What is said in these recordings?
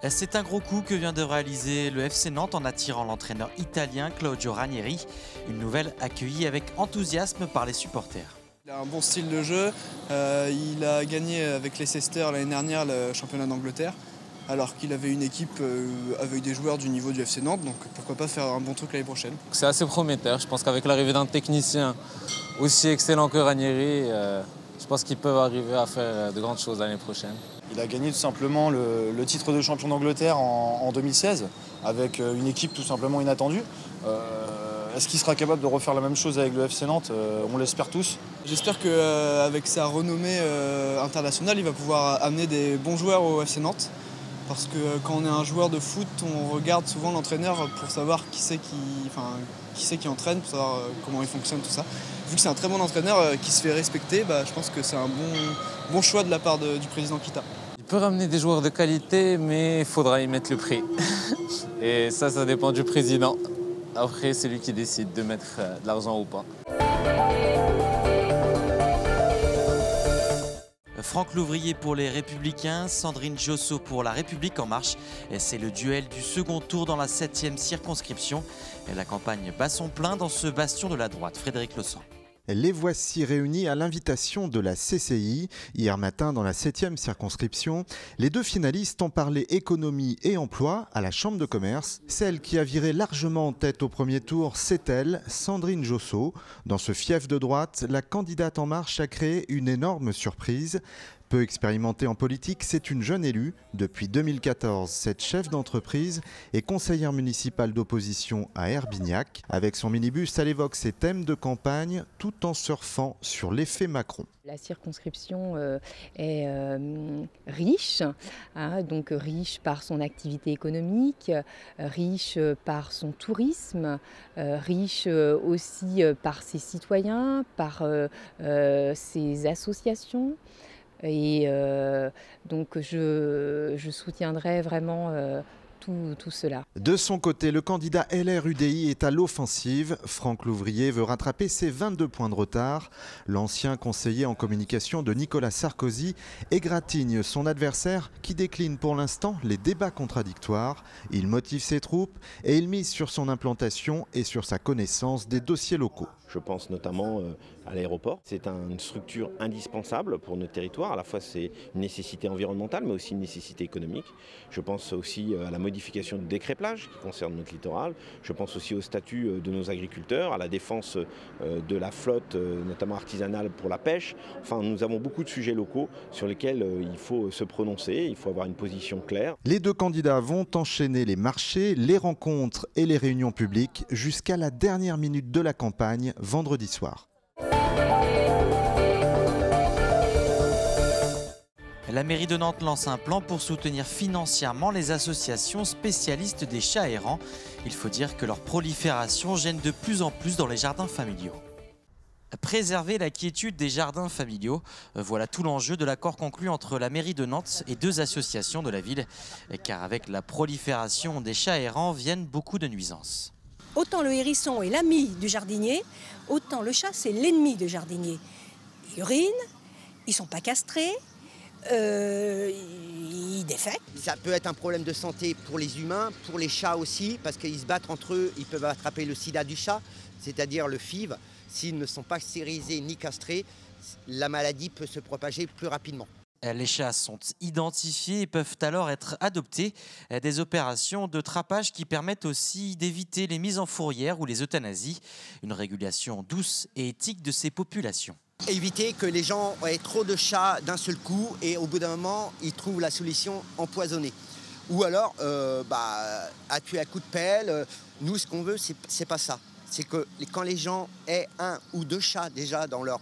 C'est un gros coup que vient de réaliser le FC Nantes en attirant l'entraîneur italien Claudio Ranieri. Une nouvelle accueillie avec enthousiasme par les supporters. Il a un bon style de jeu, il a gagné avec Leicester l'année dernière le championnat d'Angleterre, alors qu'il avait une équipe avec des joueurs du niveau du FC Nantes, donc pourquoi pas faire un bon truc l'année prochaine. C'est assez prometteur, je pense qu'avec l'arrivée d'un technicien aussi excellent que Ranieri, je pense qu'ils peuvent arriver à faire de grandes choses l'année prochaine. Il a gagné tout simplement le titre de champion d'Angleterre en 2016 avec une équipe tout simplement inattendue. Est-ce qu'il sera capable de refaire la même chose avec le FC Nantes? On l'espère tous. J'espère qu'avec sa renommée internationale, il va pouvoir amener des bons joueurs au FC Nantes. Parce que quand on est un joueur de foot, on regarde souvent l'entraîneur pour savoir qui c'est qui entraîne, pour savoir comment il fonctionne, tout ça. Vu que c'est un très bon entraîneur qui se fait respecter, je pense que c'est un bon choix de la part du président Kita. Il peut ramener des joueurs de qualité, mais il faudra y mettre le prix. Et ça dépend du président. Après, c'est lui qui décide de mettre de l'argent ou pas. Franck Louvrier pour les Républicains, Sandrine Josso pour La République En Marche. C'est le duel du second tour dans la 7e circonscription. La campagne bat son plein dans ce bastion de la droite. Frédéric Lossan. Les voici réunis à l'invitation de la CCI. Hier matin, dans la 7e circonscription, les deux finalistes ont parlé économie et emploi à la Chambre de commerce. Celle qui a viré largement en tête au premier tour, c'est elle, Sandrine Josso. Dans ce fief de droite, la candidate En Marche a créé une énorme surprise. Peu expérimentée en politique, c'est une jeune élue. Depuis 2014, cette chef d'entreprise est conseillère municipale d'opposition à Herbignac. Avec son minibus, elle évoque ses thèmes de campagne tout en surfant sur l'effet Macron. La circonscription est riche, donc riche par son activité économique, riche par son tourisme, riche aussi par ses citoyens, par ses associations. Et donc je soutiendrai vraiment tout cela. De son côté, le candidat LR-UDI est à l'offensive. Franck Louvrier veut rattraper ses 22 points de retard. L'ancien conseiller en communication de Nicolas Sarkozy égratigne son adversaire qui décline pour l'instant les débats contradictoires. Il motive ses troupes et il mise sur son implantation et sur sa connaissance des dossiers locaux. Je pense notamment à l'aéroport. C'est une structure indispensable pour notre territoire. À la fois, c'est une nécessité environnementale, mais aussi une nécessité économique. Je pense aussi à la modification du décret plage qui concerne notre littoral. Je pense aussi au statut de nos agriculteurs, à la défense de la flotte, notamment artisanale pour la pêche. Enfin, nous avons beaucoup de sujets locaux sur lesquels il faut se prononcer, il faut avoir une position claire. Les deux candidats vont enchaîner les marchés, les rencontres et les réunions publiques jusqu'à la dernière minute de la campagne, vendredi soir. La mairie de Nantes lance un plan pour soutenir financièrement les associations spécialistes des chats errants. Il faut dire que leur prolifération gêne de plus en plus dans les jardins familiaux. Préserver la quiétude des jardins familiaux, voilà tout l'enjeu de l'accord conclu entre la mairie de Nantes et deux associations de la ville. Car avec la prolifération des chats errants viennent beaucoup de nuisances. Autant le hérisson est l'ami du jardinier, autant le chat c'est l'ennemi du jardinier. Ils urinent, ils ne sont pas castrés, ils défèquent. Ça peut être un problème de santé pour les humains, pour les chats aussi, parce qu'ils se battent entre eux, ils peuvent attraper le sida du chat, c'est-à-dire le FIV. S'ils ne sont pas stérilisés ni castrés, la maladie peut se propager plus rapidement. Les chats sont identifiés et peuvent alors être adoptés. Des opérations de trapage qui permettent aussi d'éviter les mises en fourrière ou les euthanasies. Une régulation douce et éthique de ces populations. Éviter que les gens aient trop de chats d'un seul coup et au bout d'un moment, ils trouvent la solution empoisonnée. Ou alors, à tuer à coups de pelle. Nous, ce qu'on veut, c'est pas ça. C'est que quand les gens aient un ou deux chats déjà dans leur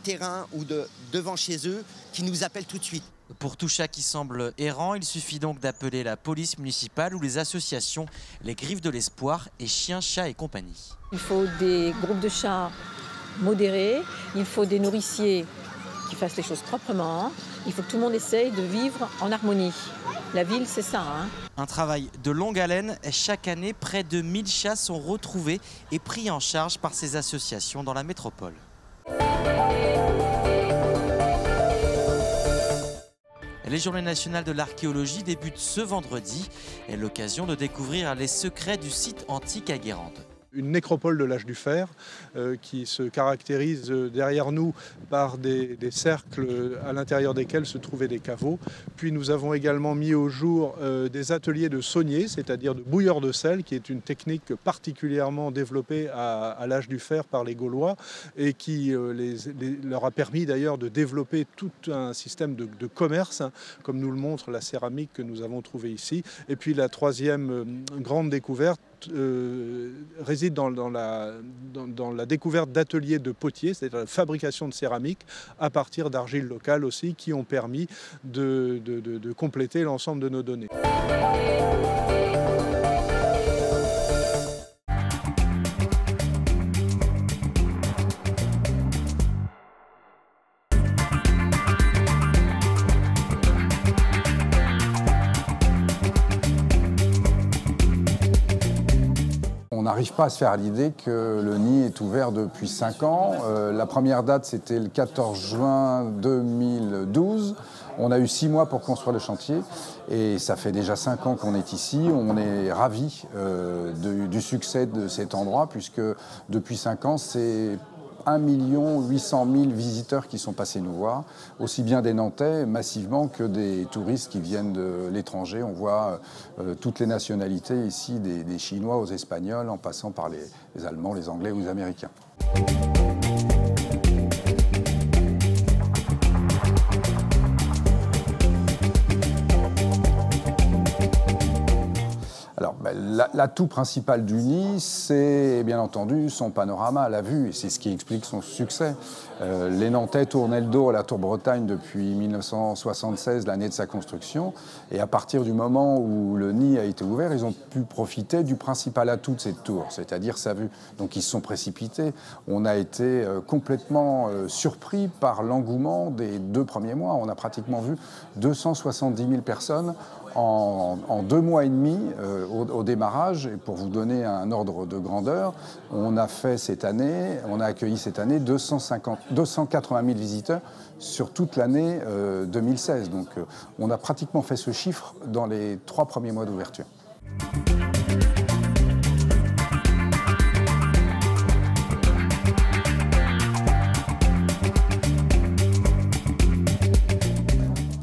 terrain ou devant chez eux, qui nous appellent tout de suite. Pour tout chat qui semble errant, il suffit donc d'appeler la police municipale ou les associations Les Griffes de l'Espoir et Chiens, Chats et compagnie. Il faut des groupes de chats modérés, il faut des nourriciers qui fassent les choses proprement, il faut que tout le monde essaye de vivre en harmonie. La ville, c'est ça. Un travail de longue haleine. Chaque année, près de 1000 chats sont retrouvés et pris en charge par ces associations dans la métropole. Les Journées nationales de l'archéologie débutent ce vendredi et l'occasion de découvrir les secrets du site antique à Guérande. Une nécropole de l'âge du fer qui se caractérise derrière nous par des cercles à l'intérieur desquels se trouvaient des caveaux. Puis nous avons également mis au jour des ateliers de saunier, c'est-à-dire de bouilleurs de sel, qui est une technique particulièrement développée à l'âge du fer par les Gaulois et qui leur a permis d'ailleurs de développer tout un système de commerce, hein, comme nous le montre la céramique que nous avons trouvée ici. Et puis la troisième grande découverte réside dans la découverte d'ateliers de potiers, c'est-à-dire la fabrication de céramique à partir d'argiles locales aussi, qui ont permis de compléter l'ensemble de nos données. On n'arrive pas à se faire l'idée que le nid est ouvert depuis 5 ans. La première date, c'était le 14 juin 2012. On a eu 6 mois pour construire le chantier et ça fait déjà 5 ans qu'on est ici. On est ravis du succès de cet endroit puisque depuis 5 ans, c'est 1 800 000 visiteurs qui sont passés nous voir, aussi bien des Nantais massivement que des touristes qui viennent de l'étranger. On voit toutes les nationalités ici, des Chinois aux Espagnols, en passant par les Allemands, les Anglais ou les Américains. Alors, l'atout principal du nid, c'est bien entendu son panorama à la vue, et c'est ce qui explique son succès. Les Nantais tournaient le dos à la Tour Bretagne depuis 1976, l'année de sa construction, et à partir du moment où le nid a été ouvert, ils ont pu profiter du principal atout de cette tour, c'est-à-dire sa vue. Donc ils se sont précipités. On a été complètement surpris par l'engouement des 2 premiers mois. On a pratiquement vu 270 000 personnes en 2 mois et demi au démarrage. Et pour vous donner un ordre de grandeur, on a accueilli cette année 280 000 visiteurs sur toute l'année 2016. Donc on a pratiquement fait ce chiffre dans les 3 premiers mois d'ouverture.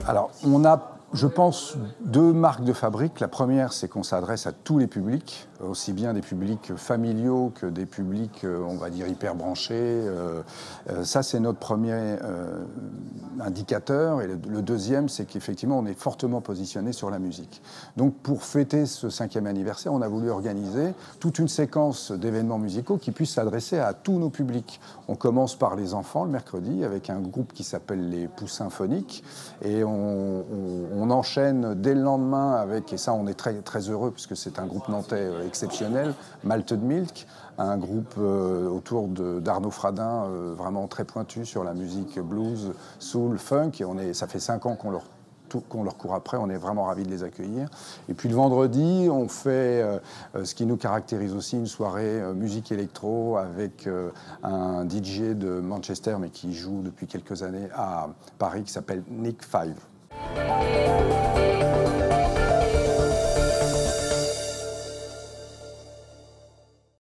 Alors, on a, je pense, 2 marques de fabrique. La première, c'est qu'on s'adresse à tous les publics, aussi bien des publics familiaux que des publics, on va dire, hyper branchés. Ça, c'est notre premier indicateur. Et le deuxième, c'est qu'effectivement, on est fortement positionné sur la musique. Donc, pour fêter ce 5e anniversaire, on a voulu organiser toute une séquence d'événements musicaux qui puissent s'adresser à tous nos publics. On commence par les enfants le mercredi avec un groupe qui s'appelle les Poussins Phoniques. Et on enchaîne dès le lendemain avec, et ça on est très, très heureux puisque c'est un groupe nantais exceptionnel, Malted Milk, un groupe autour d'Arnaud Fradin, vraiment très pointu sur la musique blues, soul, funk, et ça fait 5 ans qu'on leur court après, on est vraiment ravis de les accueillir. Et puis le vendredi, on fait ce qui nous caractérise aussi, une soirée musique électro avec un DJ de Manchester, mais qui joue depuis quelques années à Paris, qui s'appelle Nick Five.